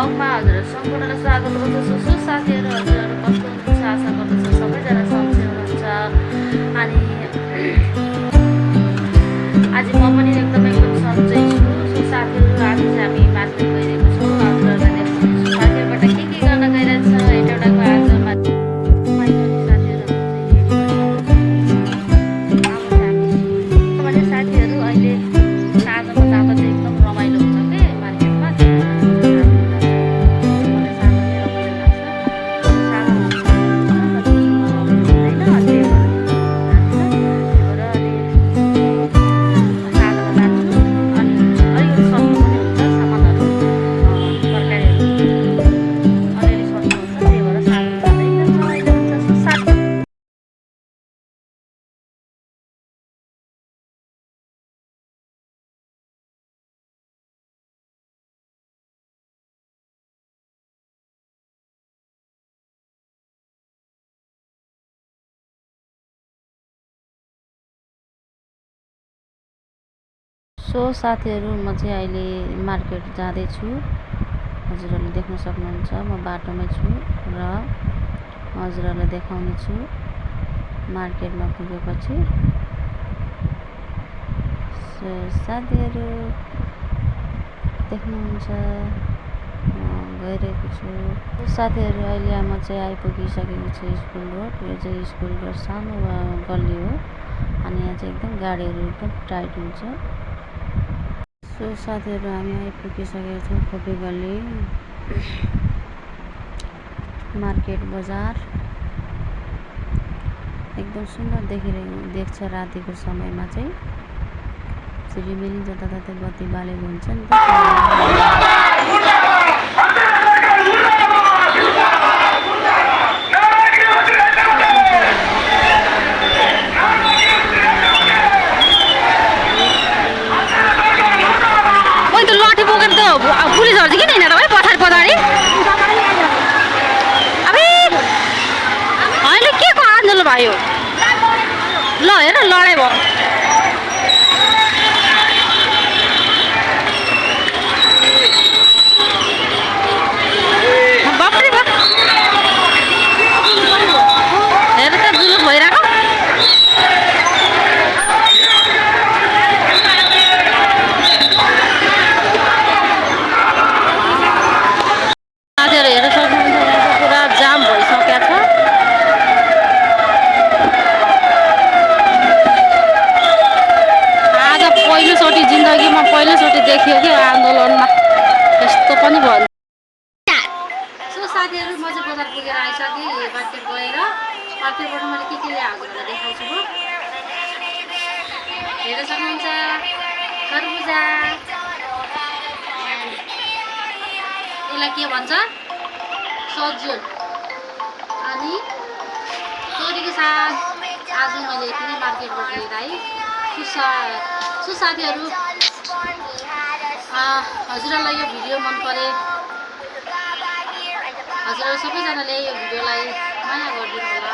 भ्लगमा हजुरहरू सम्पूर्णलाई स्वागत गर्दछु। साथीहरू हजुरहरू कस्तो हुनुहुन्छ आशा गर्दछु सबैजना सन्चै हुनुहुन्छ। अनि आज म पनि एकदम सन्चै छु। साथीहरू आज चाहिँ हामी मार्केट गइरहेको छौँ। हजुरहरूलाई देखाउँछु मार्केटबाट के गर्न गइरहेको छ। एउटाको आज साथीहरू अहिले साँझमा जाँदा चाहिँ एकदम रमाइलो हुन्छ के मार्केटमा। साथीहरू म चाहिँ अहिले मार्केट जाँदैछु। हजुरहरूले देख्न सक्नुहुन्छ म बाटोमै छु र हजुरहरूलाई देखाउने छु मार्केटमा पुगेपछि। साथीहरू देख्नुहुन्छ म गइरहेको छु। साथीहरू अहिले म चाहिँ आइपुगिसकेको छु स्कुल रोड। यो चाहिँ स्कुल रोड सानो गल्ली हो अनि यहाँ चाहिँ एकदम गाडीहरू एकदम टाइट हुन्छ। साथीहरू हामी आइपुगिसकेका छौँ खोपी गल्ली मार्केट बजार। एकदम सुन्दर देख्छ रातिको समयमा चाहिँ झिलिमिली जताततै बत्ती बालेको हुन्छ नि त। लाठी बोकेर त पुलिसहरू चाहिँ किन हिँडेर भाइ पछाडि पछाडि अब होइन के को आन्दोलन भयो ल हेर लडाइँ भयो। बाप्रे बा हेर त जुलुस भइरहेको। हेर सक्नुहुन्छ पुरा जाम भइसकेको छ। आज पहिलोचोटि जिन्दगीमा पहिलोचोटि देखियो कि आन्दोलनमा यस्तो पनि भयो। साथीहरू म चाहिँ बजार पुगेर आइसकेँ। मार्केट गएर मार्केटबाट मैले के ल्याएँ हजुरहरूलाई देखाउँछु म। हेर्न सक्नुहुन्छ खरबुजा, यसलाई के भन्छ सब्जी। अनि तोरीको साग आज मैले यति नै मार्केटबाट लिएर आएँ। साथीहरू हजुरहरूलाई यो भिडियो मन परे हजुरहरू सबैजनाले यो भिडियोलाई माया गरिदिनु होला।